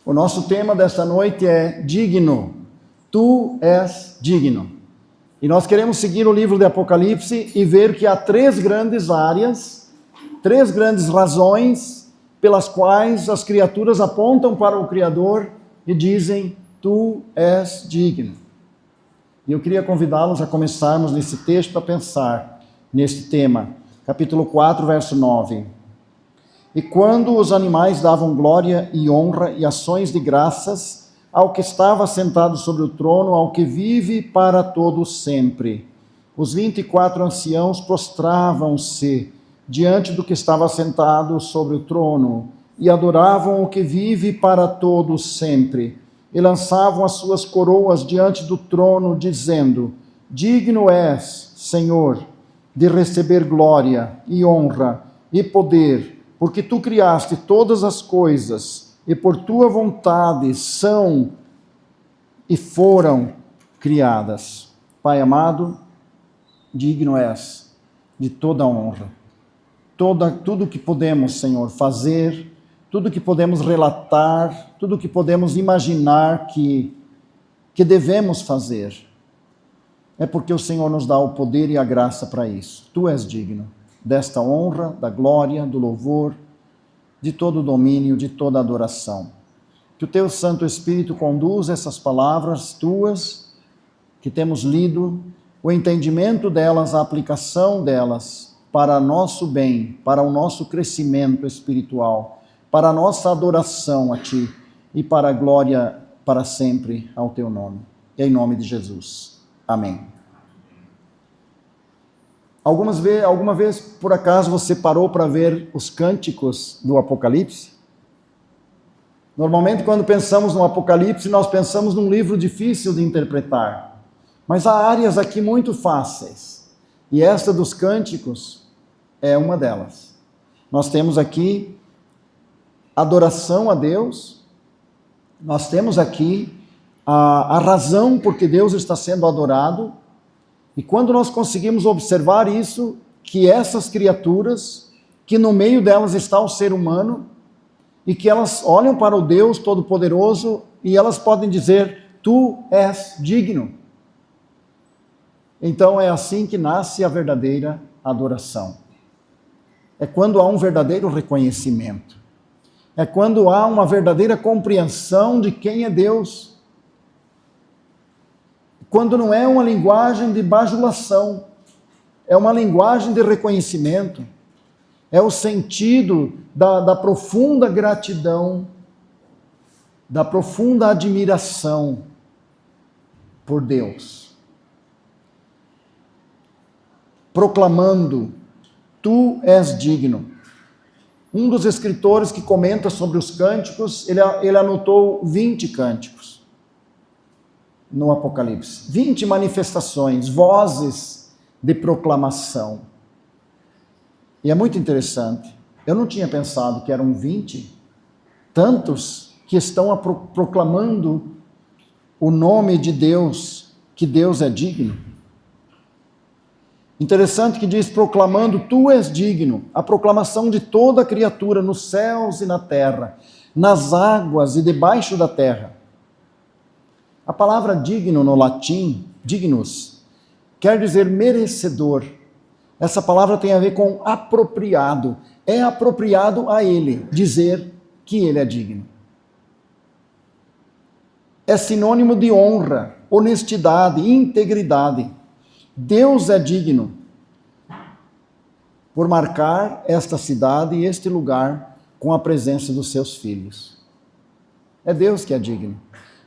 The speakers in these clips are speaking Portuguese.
O nosso tema desta noite é digno. Tu és digno. E nós queremos seguir o livro de Apocalipse e ver que há três grandes áreas, três grandes razões pelas quais as criaturas apontam para o Criador e dizem: Tu és digno. E eu queria convidá-los a começarmos nesse texto a pensar neste tema. Capítulo 4, verso 9. E quando os animais davam glória e honra e ações de graças ao que estava sentado sobre o trono, ao que vive para todo sempre, os 24 anciãos prostravam-se diante do que estava sentado sobre o trono e adoravam o que vive para todo sempre, e lançavam as suas coroas diante do trono, dizendo: Digno és, Senhor, de receber glória e honra e poder, porque tu criaste todas as coisas, e por tua vontade são e foram criadas. Pai amado, digno és de toda a honra. Tudo que podemos, Senhor, fazer, tudo que podemos relatar, tudo que podemos imaginar que devemos fazer, é porque o Senhor nos dá o poder e a graça para isso. Tu és digno desta honra, da glória, do louvor, de todo o domínio, de toda a adoração. Que o teu Santo Espírito conduza essas palavras tuas, que temos lido, o entendimento delas, a aplicação delas, para nosso bem, para o nosso crescimento espiritual, para a nossa adoração a Ti e para a glória para sempre ao Teu nome. Em nome de Jesus. Amém. Alguma vez, por acaso, você parou para ver os cânticos do Apocalipse? Normalmente, quando pensamos no Apocalipse, nós pensamos num livro difícil de interpretar. Mas há áreas aqui muito fáceis. E esta dos cânticos é uma delas. Nós temos aqui adoração a Deus. Nós temos aqui a razão por que Deus está sendo adorado. E quando nós conseguimos observar isso, que essas criaturas, que no meio delas está o ser humano, e que elas olham para o Deus Todo-Poderoso e elas podem dizer: Tu és digno. Então é assim que nasce a verdadeira adoração. É quando há um verdadeiro reconhecimento. É quando há uma verdadeira compreensão de quem é Deus. Quando não é uma linguagem de bajulação, é uma linguagem de reconhecimento, é o sentido da profunda gratidão, da profunda admiração por Deus. Proclamando: Tu és digno. Um dos escritores que comenta sobre os cânticos, ele anotou 20 cânticos no Apocalipse. 20 manifestações, vozes de proclamação. E é muito interessante. Eu não tinha pensado que eram 20, tantos que estão proclamando o nome de Deus, que Deus é digno. Interessante que diz: proclamando, Tu és digno. A proclamação de toda criatura nos céus e na terra, nas águas e debaixo da terra. A palavra digno no latim, dignus, quer dizer merecedor. Essa palavra tem a ver com apropriado. É apropriado a ele dizer que ele é digno. É sinônimo de honra, honestidade, integridade. Deus é digno por marcar esta cidade e este lugar com a presença dos seus filhos. É Deus que é digno.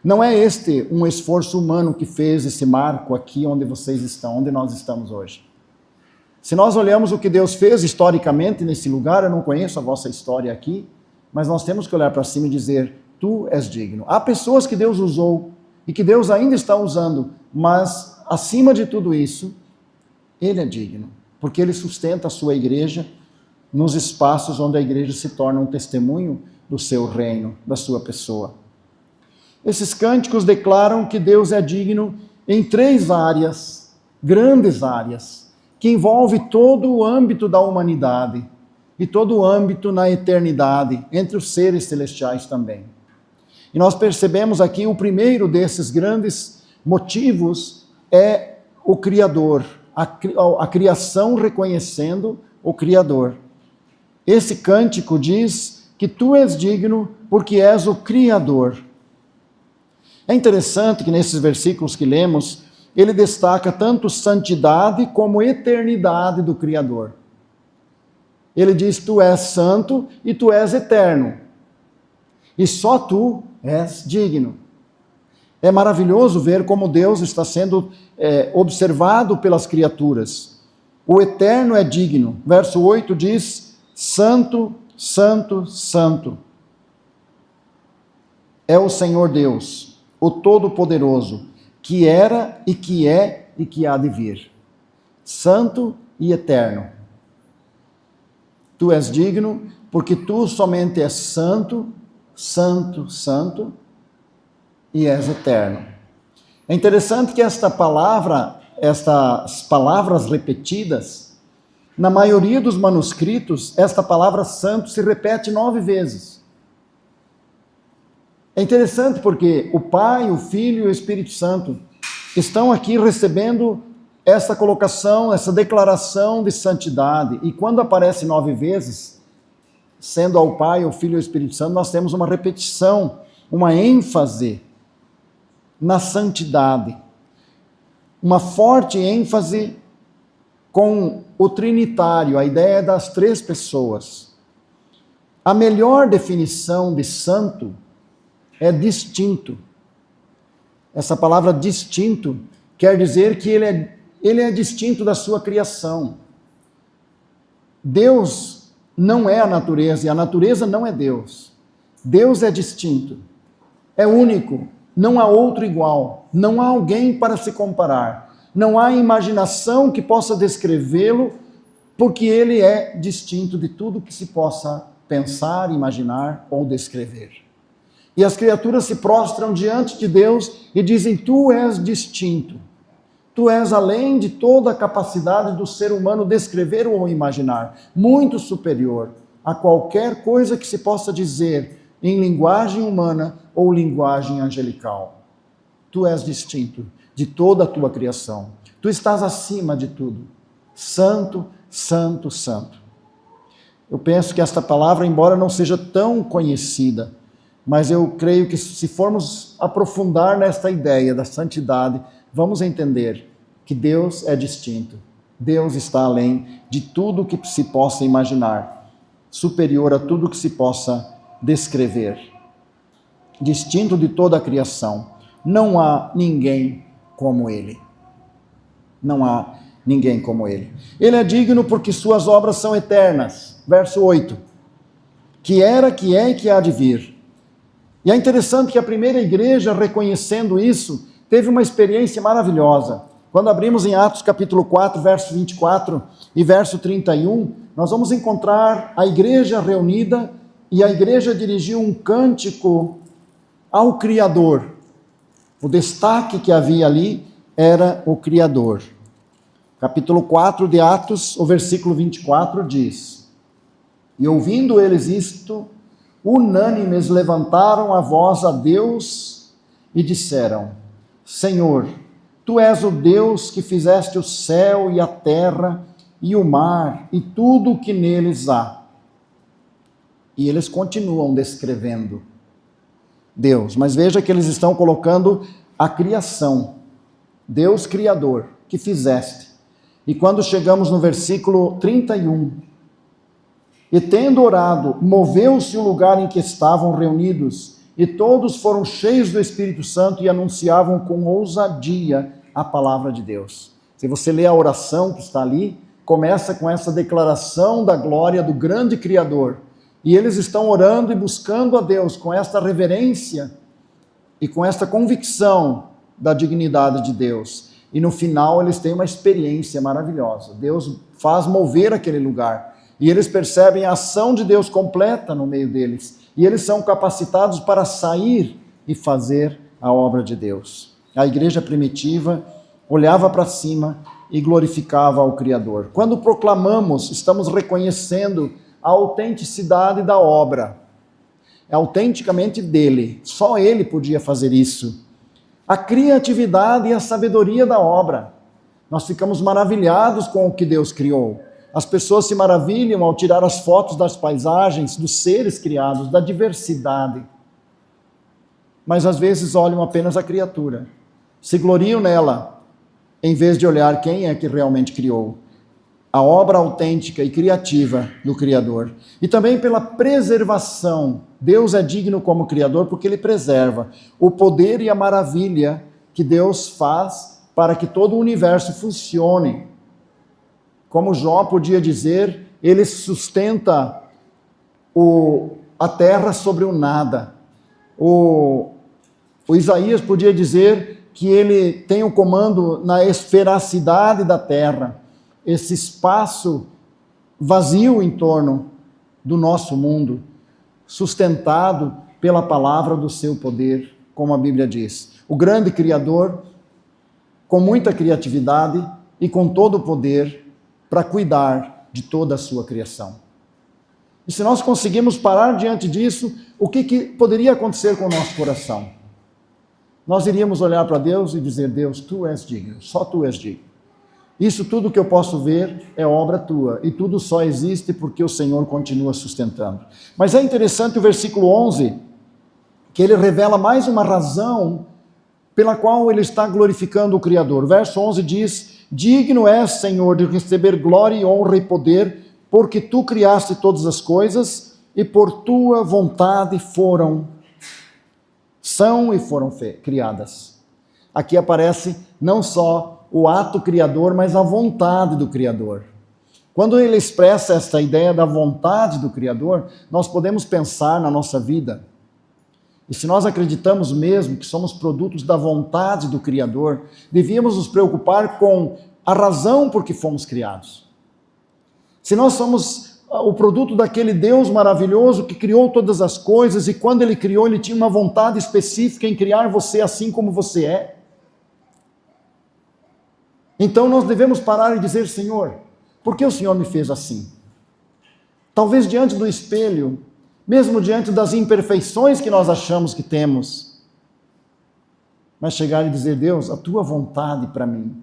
Não é este um esforço humano que fez esse marco aqui onde vocês estão, onde nós estamos hoje. Se nós olhamos o que Deus fez historicamente nesse lugar, eu não conheço a vossa história aqui, mas nós temos que olhar para cima e dizer: Tu és digno. Há pessoas que Deus usou e que Deus ainda está usando, mas acima de tudo isso, Ele é digno, porque Ele sustenta a sua igreja nos espaços onde a igreja se torna um testemunho do seu reino, da sua pessoa. Esses cânticos declaram que Deus é digno em 3 áreas, grandes áreas, que envolve todo o âmbito da humanidade e todo o âmbito na eternidade, entre os seres celestiais também. E nós percebemos aqui o primeiro desses grandes motivos é o Criador, a criação reconhecendo o Criador. Esse cântico diz que tu és digno porque és o Criador. É interessante que nesses versículos que lemos, ele destaca tanto santidade como eternidade do Criador. Ele diz, tu és santo e tu és eterno. E só tu és digno. É maravilhoso ver como Deus está sendo observado pelas criaturas. O eterno é digno. Verso 8 diz, santo, santo, santo. É o Senhor Deus, o Todo-Poderoso, que era e que é e que há de vir. Santo e eterno. Tu és digno porque tu somente és santo, santo, santo e és eterno. É interessante que estas palavras repetidas, na maioria dos manuscritos, esta palavra santo se repete 9 vezes. É interessante porque o Pai, o Filho e o Espírito Santo estão aqui recebendo essa colocação, essa declaração de santidade. E quando aparece 9 vezes, sendo ao Pai, ao Filho e ao Espírito Santo, nós temos uma repetição, uma ênfase na santidade. Uma forte ênfase com o Trinitário, a ideia das 3 pessoas. A melhor definição de santo é distinto. Essa palavra distinto quer dizer que ele é distinto da sua criação. Deus não é a natureza e a natureza não é Deus. Deus é distinto, é único, não há outro igual, não há alguém para se comparar, não há imaginação que possa descrevê-lo, porque ele é distinto de tudo que se possa pensar, imaginar ou descrever. E as criaturas se prostram diante de Deus e dizem, tu és distinto. Tu és além de toda a capacidade do ser humano descrever ou imaginar, muito superior a qualquer coisa que se possa dizer em linguagem humana ou linguagem angelical. Tu és distinto de toda a tua criação. Tu estás acima de tudo. Santo, santo, santo. Eu penso que esta palavra, embora não seja tão conhecida, mas eu creio que se formos aprofundar nesta ideia da santidade, vamos entender que Deus é distinto. Deus está além de tudo que se possa imaginar, superior a tudo que se possa descrever. Distinto de toda a criação. Não há ninguém como Ele. Não há ninguém como Ele. Ele é digno porque suas obras são eternas. Verso 8. Que era, que é e que há de vir. E é interessante que a primeira igreja, reconhecendo isso, teve uma experiência maravilhosa. Quando abrimos em Atos capítulo 4, verso 24 e verso 31, nós vamos encontrar a igreja reunida e a igreja dirigiu um cântico ao Criador. O destaque que havia ali era o Criador. Capítulo 4 de Atos, o versículo 24 diz: E ouvindo eles isto, unânimes levantaram a voz a Deus e disseram: Senhor, Tu és o Deus que fizeste o céu e a terra e o mar e tudo o que neles há. E eles continuam descrevendo Deus, mas veja que eles estão colocando a criação, Deus Criador, que fizeste. E quando chegamos no versículo 31, e tendo orado, moveu-se o lugar em que estavam reunidos, e todos foram cheios do Espírito Santo e anunciavam com ousadia a palavra de Deus. Se você ler a oração que está ali, começa com essa declaração da glória do grande Criador. E eles estão orando e buscando a Deus com esta reverência e com esta convicção da dignidade de Deus. E no final eles têm uma experiência maravilhosa. Deus faz mover aquele lugar. E eles percebem a ação de Deus completa no meio deles. E eles são capacitados para sair e fazer a obra de Deus. A igreja primitiva olhava para cima e glorificava ao Criador. Quando proclamamos, estamos reconhecendo a autenticidade da obra. é autenticamente dele. Só ele podia fazer isso. A criatividade e a sabedoria da obra. Nós ficamos maravilhados com o que Deus criou. As pessoas se maravilham ao tirar as fotos das paisagens, dos seres criados, da diversidade. Mas às vezes olham apenas a criatura. Se gloriam nela, em vez de olhar quem é que realmente criou. A obra autêntica e criativa do Criador. E também pela preservação. Deus é digno como Criador porque Ele preserva o poder e a maravilha que Deus faz para que todo o universo funcione. Como Jó podia dizer, Ele sustenta a terra sobre o nada. O Isaías podia dizer que Ele tem o comando na esferacidade da terra. Esse espaço vazio em torno do nosso mundo, sustentado pela palavra do seu poder, como a Bíblia diz. O grande Criador, com muita criatividade e com todo o poder para cuidar de toda a sua criação. E se nós conseguirmos parar diante disso, o que poderia acontecer com o nosso coração? Nós iríamos olhar para Deus e dizer: Deus, Tu és digno, só Tu és digno. Isso tudo que eu posso ver é obra tua, e tudo só existe porque o Senhor continua sustentando. Mas é interessante o versículo 11, que ele revela mais uma razão pela qual ele está glorificando o Criador. O verso 11 diz: digno és, Senhor, de receber glória, honra e poder, porque tu criaste todas as coisas, e por tua vontade são e foram criadas. Aqui aparece não só o ato criador, mas a vontade do Criador. Quando ele expressa esta ideia da vontade do Criador, nós podemos pensar na nossa vida. E se nós acreditamos mesmo que somos produtos da vontade do Criador, devíamos nos preocupar com a razão por que fomos criados. Se nós somos o produto daquele Deus maravilhoso que criou todas as coisas, e quando Ele criou, Ele tinha uma vontade específica em criar você assim como você é, então nós devemos parar e dizer: Senhor, por que o Senhor me fez assim? Talvez diante do espelho, mesmo diante das imperfeições que nós achamos que temos, mas chegar e dizer: Deus, a tua vontade para mim,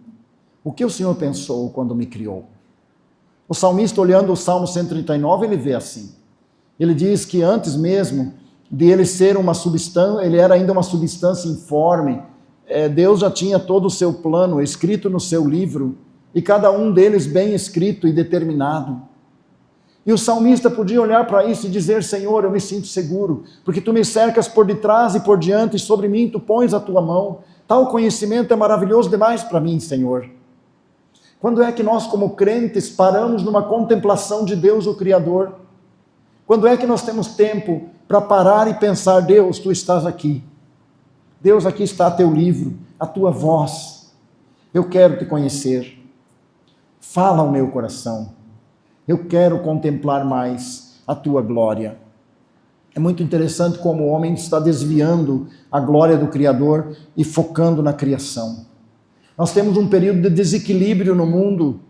o que o Senhor pensou quando me criou? O salmista, olhando o Salmo 139, ele vê assim. Ele diz que antes mesmo de ele ser uma substância, ele era ainda uma substância informe. Deus já tinha todo o seu plano escrito no seu livro, e cada um deles bem escrito e determinado. E o salmista podia olhar para isso e dizer: Senhor, eu me sinto seguro, porque tu me cercas por detrás e por diante, e sobre mim tu pões a tua mão. Tal conhecimento é maravilhoso demais para mim, Senhor. Quando é que nós, como crentes, paramos numa contemplação de Deus, o Criador? Quando é que nós temos tempo para parar e pensar: Deus, tu estás aqui. Deus, aqui está teu livro, a tua voz. Eu quero te conhecer. Fala ao meu coração. Eu quero contemplar mais a tua glória. É muito interessante como o homem está desviando a glória do Criador e focando na criação. Nós temos um período de desequilíbrio no mundo,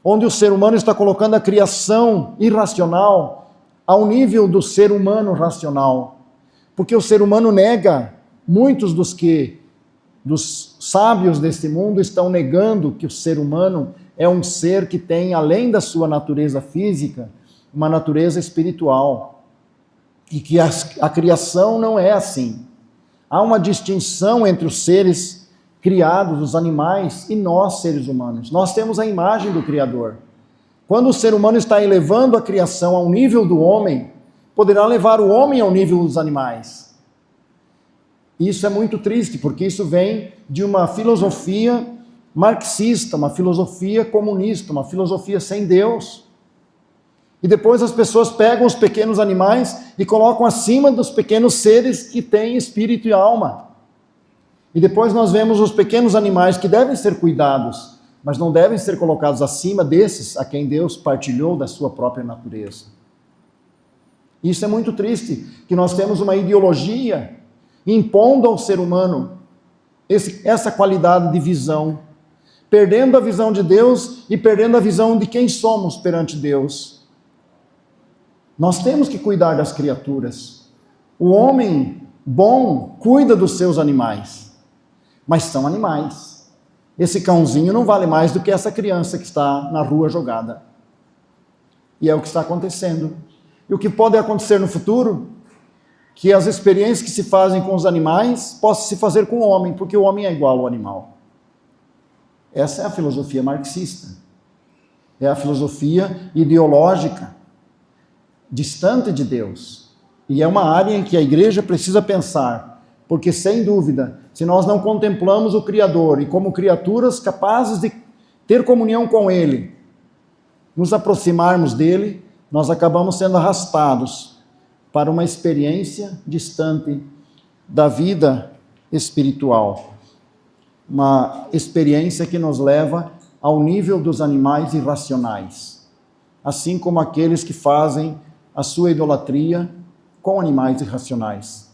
onde o ser humano está colocando a criação irracional ao nível do ser humano racional. Porque o ser humano nega. Muitos dos sábios deste mundo estão negando que o ser humano é um ser que tem, além da sua natureza física, uma natureza espiritual. E que a criação não é assim. Há uma distinção entre os seres criados, os animais, e nós, seres humanos. Nós temos a imagem do Criador. Quando o ser humano está elevando a criação ao nível do homem, poderá levar o homem ao nível dos animais. Isso é muito triste, porque isso vem de uma filosofia marxista, uma filosofia comunista, uma filosofia sem Deus. E depois as pessoas pegam os pequenos animais e colocam acima dos pequenos seres que têm espírito e alma. E depois nós vemos os pequenos animais que devem ser cuidados, mas não devem ser colocados acima desses a quem Deus partilhou da sua própria natureza. Isso é muito triste, que nós temos uma ideologia impondo ao ser humano essa qualidade de visão, perdendo a visão de Deus e perdendo a visão de quem somos perante Deus. Nós temos que cuidar das criaturas. O homem bom cuida dos seus animais, mas são animais. Esse cãozinho não vale mais do que essa criança que está na rua jogada. E é o que está acontecendo. E o que pode acontecer no futuro? Que as experiências que se fazem com os animais possam se fazer com o homem, porque o homem é igual ao animal. Essa é a filosofia marxista. É a filosofia ideológica, distante de Deus. E é uma área em que a igreja precisa pensar, porque sem dúvida, se nós não contemplamos o Criador e como criaturas capazes de ter comunhão com Ele, nos aproximarmos dele, nós acabamos sendo arrastados para uma experiência distante da vida espiritual. Uma experiência que nos leva ao nível dos animais irracionais, assim como aqueles que fazem a sua idolatria com animais irracionais,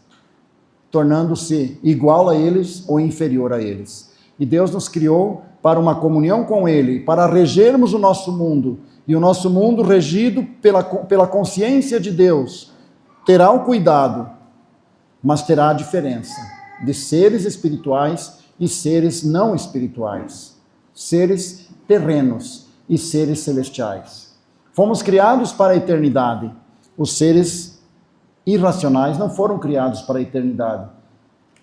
tornando-se igual a eles ou inferior a eles. E Deus nos criou para uma comunhão com Ele, para regermos o nosso mundo, e o nosso mundo regido pela consciência de Deus, terá o cuidado, mas terá a diferença de seres espirituais e seres não espirituais, seres terrenos e seres celestiais. Fomos criados para a eternidade. Os seres irracionais não foram criados para a eternidade.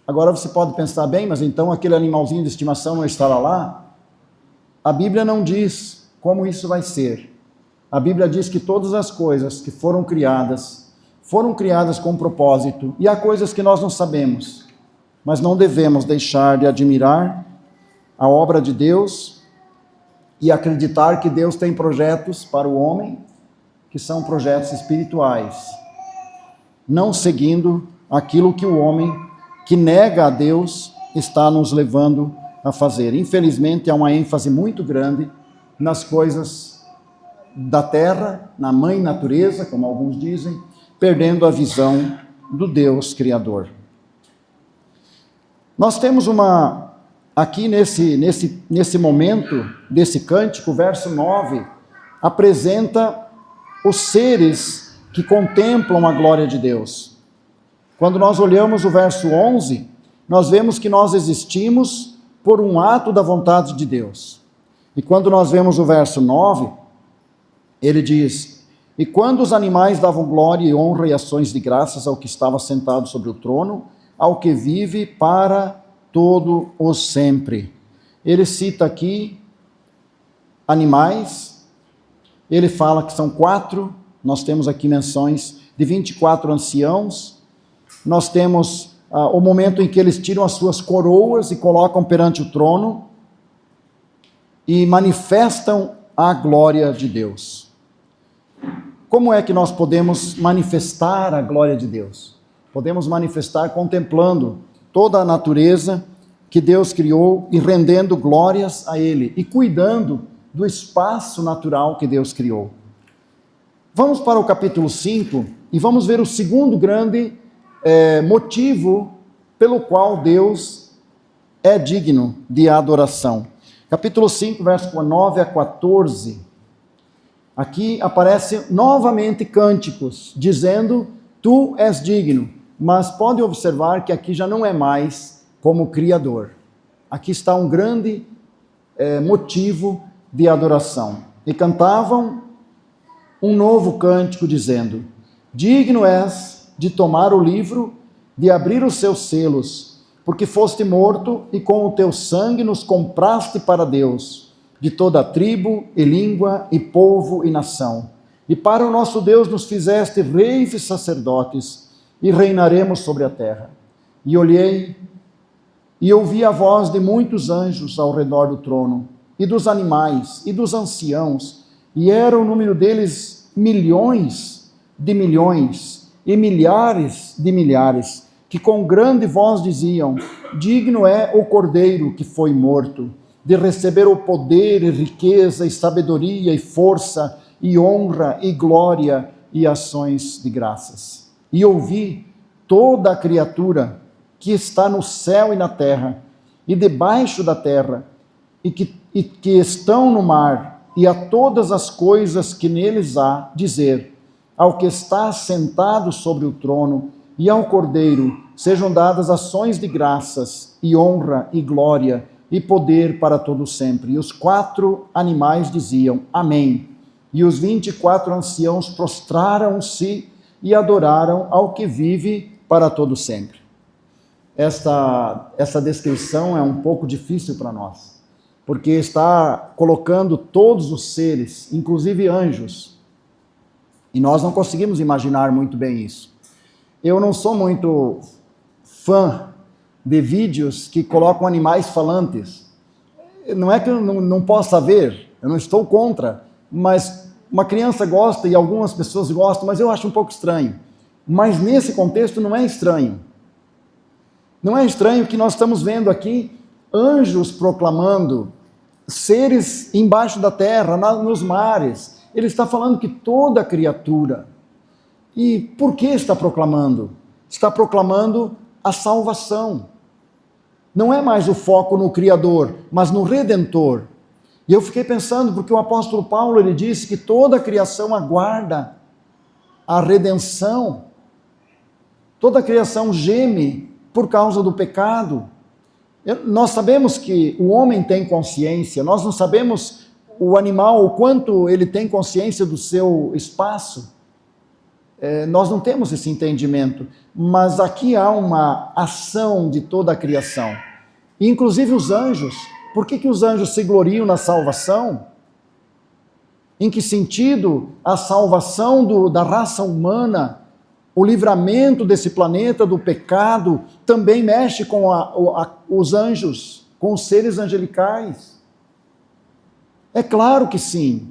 Agora você pode pensar, bem, mas então aquele animalzinho de estimação não estará lá? A Bíblia não diz como isso vai ser. A Bíblia diz que todas as coisas que foram criadas com propósito, e há coisas que nós não sabemos, mas não devemos deixar de admirar a obra de Deus e acreditar que Deus tem projetos para o homem que são projetos espirituais, não seguindo aquilo que o homem que nega a Deus está nos levando a fazer. Infelizmente, há uma ênfase muito grande nas coisas da terra, na mãe natureza, como alguns dizem, perdendo a visão do Deus Criador. Nós temos aqui nesse momento, desse cântico, verso 9, apresenta os seres que contemplam a glória de Deus. Quando nós olhamos o verso 11, nós vemos que nós existimos por um ato da vontade de Deus. E quando nós vemos o verso 9, ele diz: e quando os animais davam glória e honra e ações de graças ao que estava sentado sobre o trono, ao que vive para todo o sempre. Ele cita aqui animais, ele fala que são 4, nós temos aqui menções de 24 anciãos, nós temos o momento em que eles tiram as suas coroas e colocam perante o trono e manifestam a glória de Deus. Como é que nós podemos manifestar a glória de Deus? Podemos manifestar contemplando toda a natureza que Deus criou e rendendo glórias a Ele e cuidando do espaço natural que Deus criou. Vamos para o capítulo 5 e vamos ver o segundo grande motivo pelo qual Deus é digno de adoração. Capítulo 5, verso 9 a 14. Aqui aparecem novamente cânticos, dizendo, tu és digno. Mas pode observar que aqui já não é mais como Criador. Aqui está um grande motivo de adoração. E cantavam um novo cântico, dizendo, digno és de tomar o livro, de abrir os seus selos, porque foste morto e com o teu sangue nos compraste para Deus, de toda tribo e língua e povo e nação. E para o nosso Deus nos fizeste reis e sacerdotes, e reinaremos sobre a terra. E olhei e ouvi a voz de muitos anjos ao redor do trono, e dos animais, e dos anciãos, e era o número deles milhões de milhões, e milhares de milhares, que com grande voz diziam, digno é o Cordeiro que foi morto, de receber o poder e riqueza e sabedoria e força e honra e glória e ações de graças. E ouvi toda a criatura que está no céu e na terra, e debaixo da terra, e que estão no mar, e a todas as coisas que neles há, dizer, ao que está sentado sobre o trono, e ao Cordeiro sejam dadas ações de graças, e honra, e glória, e poder para todo sempre. E os 4 animais diziam, Amém. E os 24 anciãos prostraram-se e adoraram ao que vive para todo sempre. Essa descrição é um pouco difícil para nós, porque está colocando todos os seres, inclusive anjos, e nós não conseguimos imaginar muito bem isso. Eu não sou muito fã de vídeos que colocam animais falantes. Não é que eu não possa ver, eu não estou contra, mas uma criança gosta e algumas pessoas gostam, mas eu acho um pouco estranho. Mas nesse contexto não é estranho. Não é estranho que nós estamos vendo aqui anjos proclamando, seres embaixo da terra, nos mares. Ele está falando que toda criatura. E por que está proclamando? Está proclamando a salvação. Não é mais o foco no Criador, mas no Redentor. E eu fiquei pensando, porque o apóstolo Paulo, ele disse que toda a criação aguarda a redenção. Toda a criação geme por causa do pecado. Nós sabemos que o homem tem consciência, nós não sabemos o animal, o quanto ele tem consciência do seu espaço. Nós não temos esse entendimento, mas aqui há uma ação de toda a criação, inclusive os anjos. Por que os anjos se gloriam na salvação? Em que sentido a salvação da raça humana, o livramento desse planeta do pecado, também mexe com os anjos, com os seres angelicais? É claro que sim,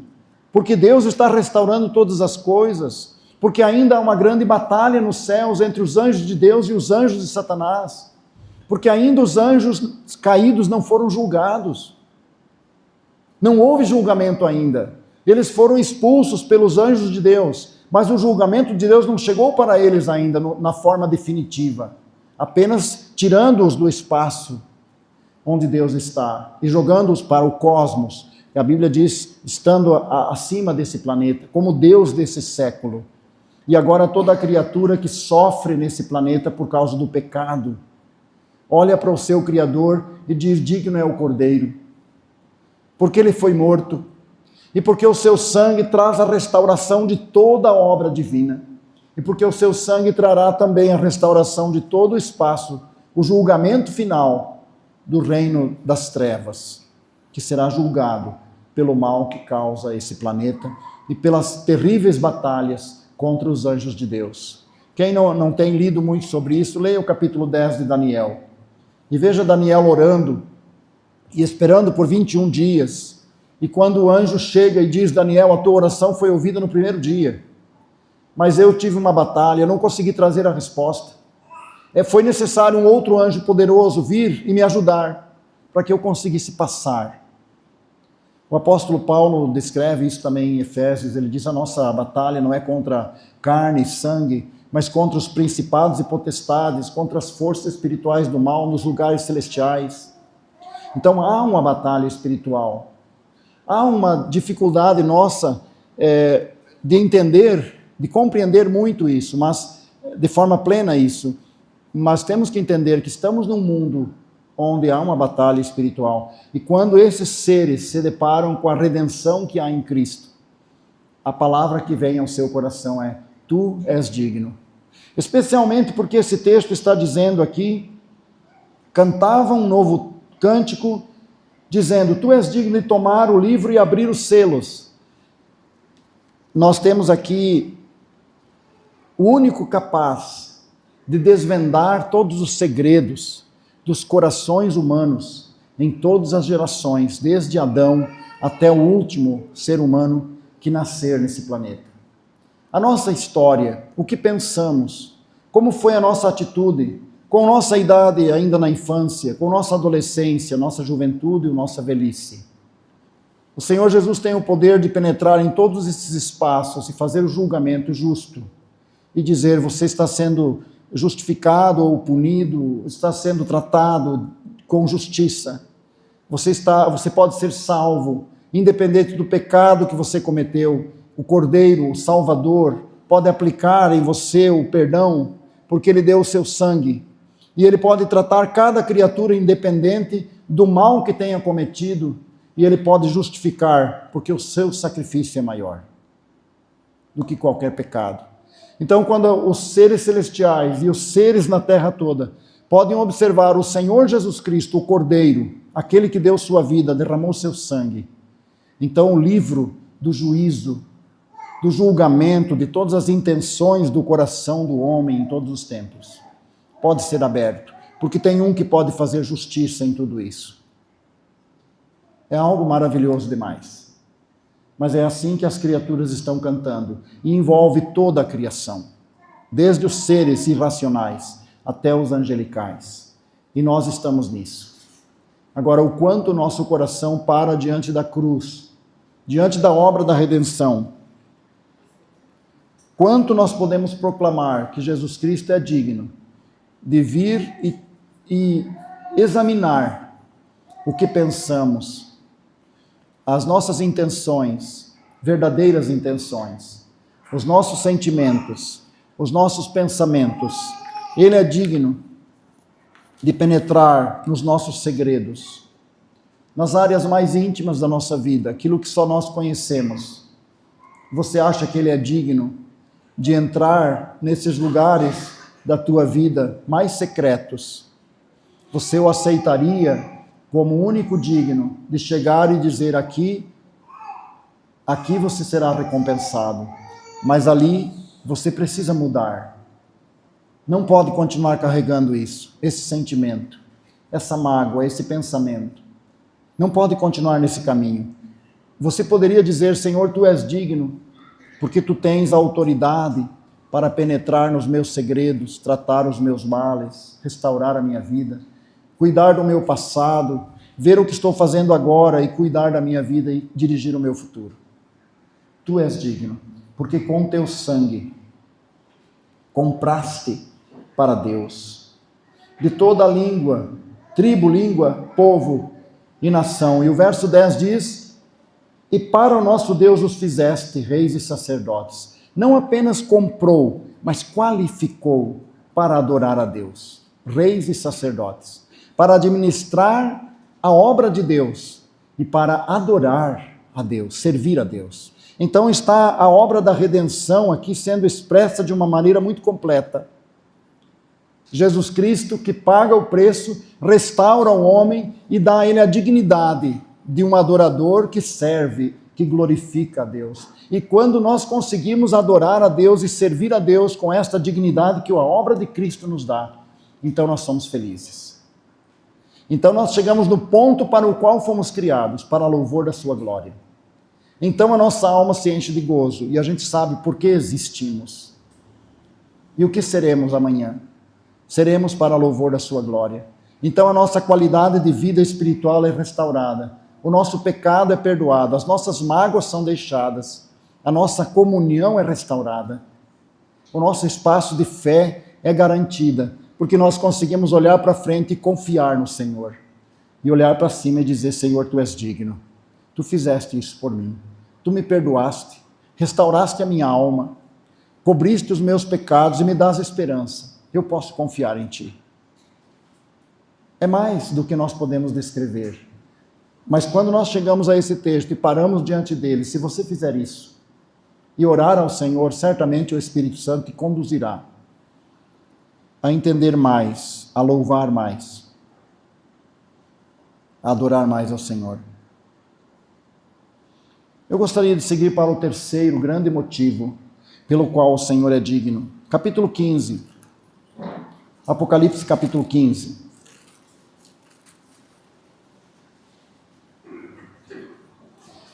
porque Deus está restaurando todas as coisas, porque ainda há uma grande batalha nos céus entre os anjos de Deus e os anjos de Satanás, porque ainda os anjos caídos não foram julgados, não houve julgamento ainda, eles foram expulsos pelos anjos de Deus, mas o julgamento de Deus não chegou para eles ainda na forma definitiva, apenas tirando-os do espaço onde Deus está e jogando-os para o cosmos, que a Bíblia diz, estando acima desse planeta, como Deus desse século. E agora toda a criatura que sofre nesse planeta por causa do pecado, olha para o seu Criador e diz, digno é o Cordeiro, porque ele foi morto, e porque o seu sangue traz a restauração de toda a obra divina, e porque o seu sangue trará também a restauração de todo o espaço, o julgamento final do reino das trevas, que será julgado pelo mal que causa esse planeta e pelas terríveis batalhas contra os anjos de Deus. Quem não tem lido muito sobre isso, leia o capítulo 10 de Daniel. E veja Daniel orando e esperando por 21 dias. E quando o anjo chega e diz, Daniel, a tua oração foi ouvida no primeiro dia. Mas eu tive uma batalha, eu não consegui trazer a resposta. Foi necessário um outro anjo poderoso vir e me ajudar, para que eu conseguisse passar. O apóstolo Paulo descreve isso também em Efésios, ele diz, a nossa batalha não é contra carne e sangue, mas contra os principados e potestades, contra as forças espirituais do mal nos lugares celestiais. Então há uma batalha espiritual. Há uma dificuldade nossa de entender, de compreender muito isso, mas de forma plena isso. Mas temos que entender que estamos num mundo onde há uma batalha espiritual. E quando esses seres se deparam com a redenção que há em Cristo, a palavra que vem ao seu coração é, tu és digno. Especialmente porque esse texto está dizendo aqui, cantava um novo cântico, dizendo, tu és digno de tomar o livro e abrir os selos. Nós temos aqui o único capaz de desvendar todos os segredos dos corações humanos em todas as gerações, desde Adão até o último ser humano que nascer nesse planeta. A nossa história, o que pensamos, como foi a nossa atitude, com nossa idade ainda na infância, com nossa adolescência, nossa juventude e nossa velhice. O Senhor Jesus tem o poder de penetrar em todos esses espaços e fazer o julgamento justo e dizer, você está sendo justificado ou punido, está sendo tratado com justiça. Você pode ser salvo, independente do pecado que você cometeu. O Cordeiro, o Salvador, pode aplicar em você o perdão porque Ele deu o seu sangue. E Ele pode tratar cada criatura independente do mal que tenha cometido, e Ele pode justificar, porque o seu sacrifício é maior do que qualquer pecado. Então, quando os seres celestiais e os seres na terra toda podem observar o Senhor Jesus Cristo, o Cordeiro, aquele que deu sua vida, derramou seu sangue, então o livro do juízo, do julgamento, de todas as intenções do coração do homem em todos os tempos, pode ser aberto, porque tem um que pode fazer justiça em tudo isso. É algo maravilhoso demais. Mas é assim que as criaturas estão cantando, e envolve toda a criação, desde os seres irracionais até os angelicais. E nós estamos nisso. Agora, o quanto o nosso coração para diante da cruz, diante da obra da redenção, quanto nós podemos proclamar que Jesus Cristo é digno de vir e examinar o que pensamos, as nossas intenções, verdadeiras intenções, os nossos sentimentos, os nossos pensamentos. Ele é digno de penetrar nos nossos segredos, nas áreas mais íntimas da nossa vida, aquilo que só nós conhecemos. Você acha que Ele é digno de entrar nesses lugares da tua vida mais secretos? Você o aceitaria como o único digno de chegar e dizer: aqui você será recompensado, mas ali você precisa mudar. Não pode continuar carregando isso, esse sentimento, essa mágoa, esse pensamento. Não pode continuar nesse caminho. Você poderia dizer: Senhor, Tu és digno, porque Tu tens autoridade para penetrar nos meus segredos, tratar os meus males, restaurar a minha vida, cuidar do meu passado, ver o que estou fazendo agora e cuidar da minha vida e dirigir o meu futuro. Tu és digno, porque com Teu sangue compraste para Deus de toda a língua, tribo, língua, povo e nação. E o verso 10 diz: e para o nosso Deus os fizeste reis e sacerdotes. Não apenas comprou, mas qualificou para adorar a Deus. Reis e sacerdotes, para administrar a obra de Deus e para adorar a Deus, servir a Deus. Então está a obra da redenção aqui sendo expressa de uma maneira muito completa. Jesus Cristo, que paga o preço, restaura o homem e dá a ele a dignidade de um adorador que serve, que glorifica a Deus. E quando nós conseguimos adorar a Deus e servir a Deus com esta dignidade que a obra de Cristo nos dá, então nós somos felizes. Então nós chegamos no ponto para o qual fomos criados, para louvor da sua glória. Então a nossa alma se enche de gozo e a gente sabe por que existimos. E o que seremos amanhã? Seremos para louvor da sua glória. Então a nossa qualidade de vida espiritual é restaurada. O nosso pecado é perdoado, as nossas mágoas são deixadas, a nossa comunhão é restaurada. O nosso espaço de fé é garantida, porque nós conseguimos olhar para frente e confiar no Senhor. E olhar para cima e dizer: Senhor, Tu és digno. Tu fizeste isso por mim. Tu me perdoaste, restauraste a minha alma, cobriste os meus pecados e me dás esperança. Eu posso confiar em Ti. É mais do que nós podemos descrever. Mas quando nós chegamos a esse texto e paramos diante dele, se você fizer isso e orar ao Senhor, certamente o Espírito Santo te conduzirá a entender mais, a louvar mais, a adorar mais ao Senhor. Eu gostaria de seguir para o terceiro grande motivo pelo qual o Senhor é digno. Capítulo 15. Apocalipse capítulo 15.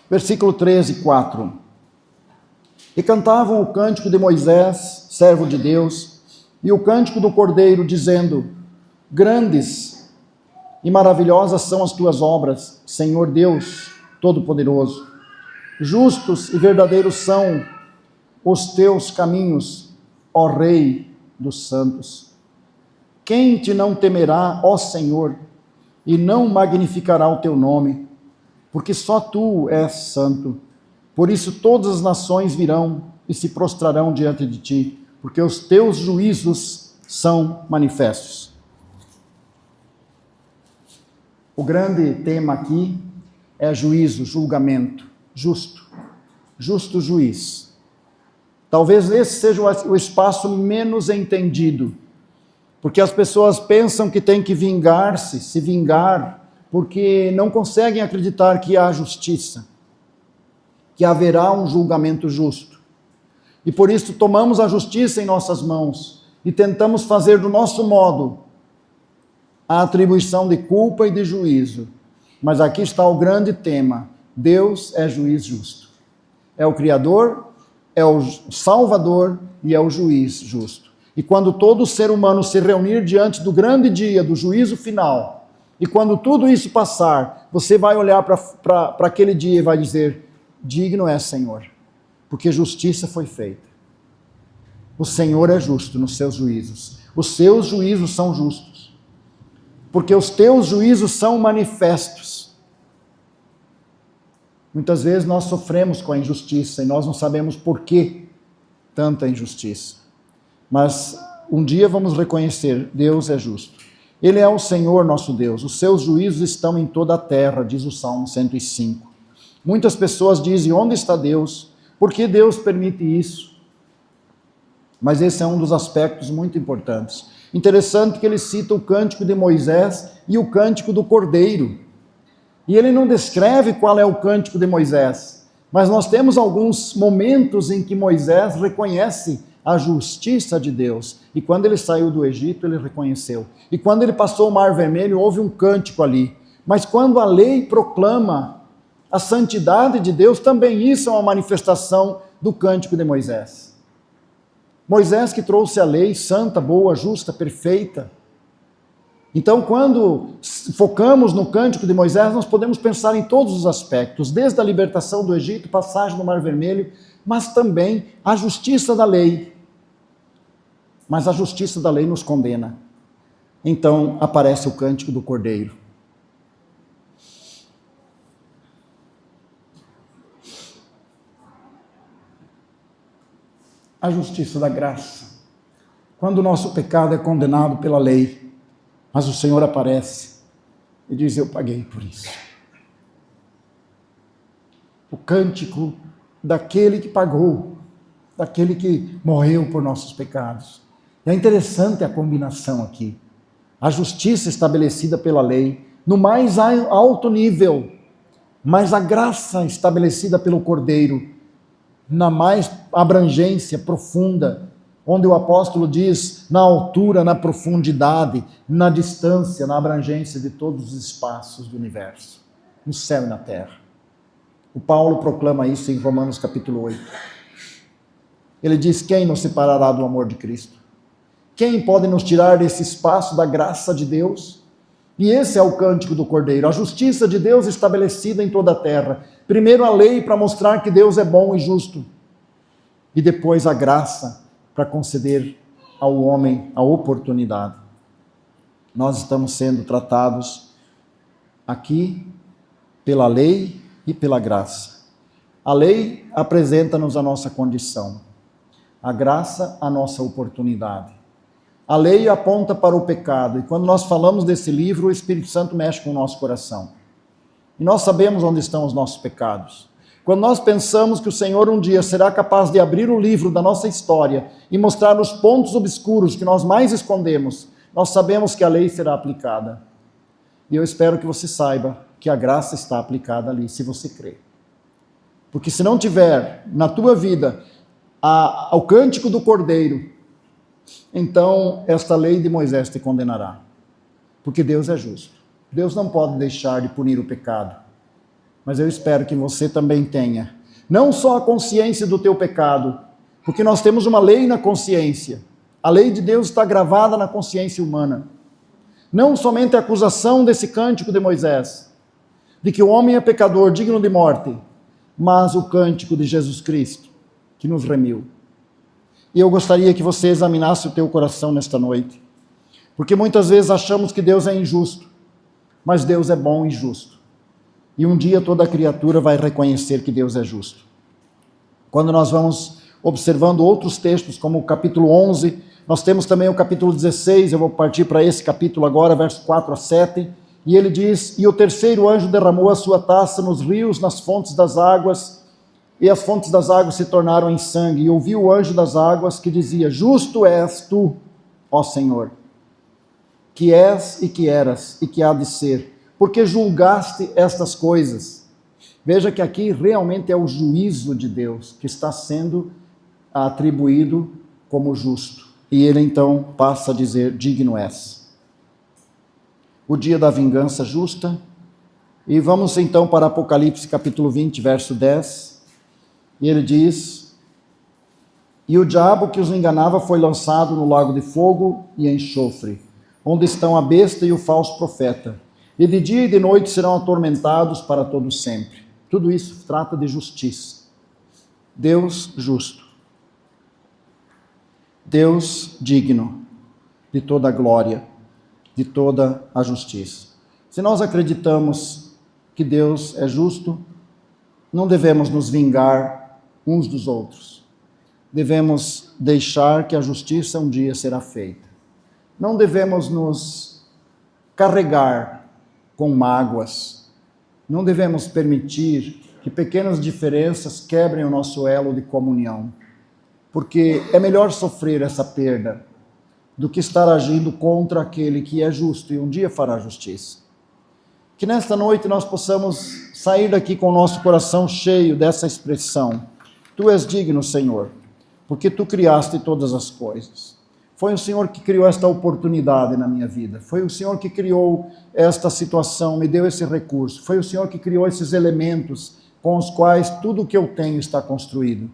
Versículo 13, 4. E cantavam o cântico de Moisés, servo de Deus, e o cântico do Cordeiro, dizendo: grandes e maravilhosas são as tuas obras, Senhor Deus Todo-Poderoso. Justos e verdadeiros são os teus caminhos, ó Rei dos santos. Quem te não temerá, ó Senhor, e não magnificará o teu nome? Porque só Tu és santo. Por isso todas as nações virão e se prostrarão diante de Ti, porque os Teus juízos são manifestos. O grande tema aqui é juízo, julgamento, justo juiz. Talvez esse seja o espaço menos entendido, porque as pessoas pensam que tem que se vingar, porque não conseguem acreditar que há justiça, que haverá um julgamento justo. E por isso tomamos a justiça em nossas mãos e tentamos fazer do nosso modo a atribuição de culpa e de juízo. Mas aqui está o grande tema: Deus é juiz justo. É o Criador, é o Salvador e é o juiz justo. E quando todo ser humano se reunir diante do grande dia do juízo final, e quando tudo isso passar, você vai olhar para aquele dia e vai dizer: digno é, Senhor, porque justiça foi feita. O Senhor é justo nos seus juízos. Os seus juízos são justos, porque os teus juízos são manifestos. Muitas vezes nós sofremos com a injustiça e nós não sabemos por que tanta injustiça. Mas um dia vamos reconhecer: Deus é justo. Ele é o Senhor nosso Deus. Os seus juízos estão em toda a terra, diz o Salmo 105. Muitas pessoas dizem: onde está Deus? Por que Deus permite isso? Mas esse é um dos aspectos muito importantes. Interessante que ele cita o cântico de Moisés e o cântico do Cordeiro. E ele não descreve qual é o cântico de Moisés, mas nós temos alguns momentos em que Moisés reconhece a justiça de Deus. E quando ele saiu do Egito, ele reconheceu. E quando ele passou o Mar Vermelho, houve um cântico ali. Mas quando a lei proclama a santidade de Deus, também isso é uma manifestação do cântico de Moisés. Moisés que trouxe a lei santa, boa, justa, perfeita. Então, quando focamos no cântico de Moisés, nós podemos pensar em todos os aspectos, desde a libertação do Egito, passagem do Mar Vermelho, mas também a justiça da lei. Mas a justiça da lei nos condena. Então, aparece o cântico do Cordeiro. A justiça da graça. Quando o nosso pecado é condenado pela lei, mas o Senhor aparece e diz: eu paguei por isso. O cântico daquele que pagou, daquele que morreu por nossos pecados. E é interessante a combinação aqui. A justiça estabelecida pela lei, no mais alto nível, mas a graça estabelecida pelo Cordeiro, na mais abrangência profunda, onde o apóstolo diz: na altura, na profundidade, na distância, na abrangência de todos os espaços do universo, no céu e na terra. O Paulo proclama isso em Romanos capítulo 8. Ele diz: quem nos separará do amor de Cristo? Quem pode nos tirar desse espaço da graça de Deus? E esse é o cântico do Cordeiro, a justiça de Deus estabelecida em toda a terra. Primeiro a lei para mostrar que Deus é bom e justo, e depois a graça para conceder ao homem a oportunidade. Nós estamos sendo tratados aqui pela lei e pela graça. A lei apresenta-nos a nossa condição, a graça a nossa oportunidade. A lei aponta para o pecado, e quando nós falamos desse livro, o Espírito Santo mexe com o nosso coração. E nós sabemos onde estão os nossos pecados. Quando nós pensamos que o Senhor um dia será capaz de abrir o livro da nossa história e mostrar os pontos obscuros que nós mais escondemos, nós sabemos que a lei será aplicada. E eu espero que você saiba que a graça está aplicada ali, se você crê. Porque se não tiver na tua vida o cântico do Cordeiro, então esta lei de Moisés te condenará. Porque Deus é justo. Deus não pode deixar de punir o pecado. Mas eu espero que você também tenha, não só a consciência do teu pecado, porque nós temos uma lei na consciência. A lei de Deus está gravada na consciência humana. Não somente a acusação desse cântico de Moisés, de que o homem é pecador, digno de morte, mas o cântico de Jesus Cristo, que nos remiu. E eu gostaria que você examinasse o teu coração nesta noite, porque muitas vezes achamos que Deus é injusto, mas Deus é bom e justo. E um dia toda criatura vai reconhecer que Deus é justo. Quando nós vamos observando outros textos, como o capítulo 11 Nós temos também o capítulo 16, eu vou partir para esse capítulo agora, versos 4 a 7, e ele diz: E o terceiro anjo derramou a sua taça nos rios, nas fontes das águas, e as fontes das águas se tornaram em sangue. E ouvi o anjo das águas que dizia: Justo és tu, ó Senhor, que és e que eras e que há de ser, porque julgaste estas coisas. Veja que aqui realmente é o juízo de Deus que está sendo atribuído como justo. E ele então passa a dizer: digno és. O dia da vingança justa. E vamos então para Apocalipse capítulo 20, verso 10. E ele diz: E o diabo que os enganava foi lançado no lago de fogo e enxofre, onde estão a besta e o falso profeta. E de dia e de noite serão atormentados para todo sempre. Tudo isso trata de justiça. Deus justo. Deus digno de toda a glória, de toda a justiça. Se nós acreditamos que Deus é justo, não devemos nos vingar uns dos outros. Devemos deixar que a justiça um dia será feita. Não devemos nos carregar com mágoas. Não devemos permitir que pequenas diferenças quebrem o nosso elo de comunhão. Porque é melhor sofrer essa perda do que estar agindo contra aquele que é justo e um dia fará justiça. Que nesta noite nós possamos sair daqui com o nosso coração cheio dessa expressão: Tu és digno, Senhor, porque Tu criaste todas as coisas. Foi o Senhor que criou esta oportunidade na minha vida. Foi o Senhor que criou esta situação, me deu esse recurso. Foi o Senhor que criou esses elementos com os quais tudo o que eu tenho está construído.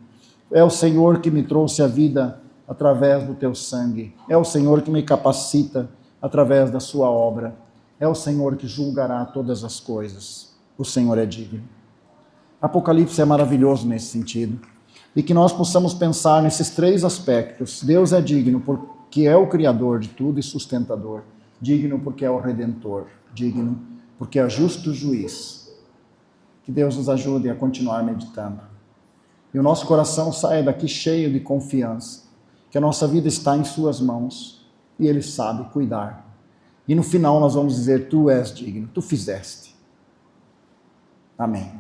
É o Senhor que me trouxe a vida através do Teu sangue. É o Senhor que me capacita através da Sua obra. É o Senhor que julgará todas as coisas. O Senhor é digno. Apocalipse é maravilhoso nesse sentido. E que nós possamos pensar nesses três aspectos. Deus é digno porque é o Criador de tudo e sustentador. Digno porque é o Redentor. Digno porque é justo juiz. Que Deus nos ajude a continuar meditando. E o nosso coração saia daqui cheio de confiança, que a nossa vida está em Suas mãos e Ele sabe cuidar. E no final nós vamos dizer: Tu és digno, Tu fizeste. Amém.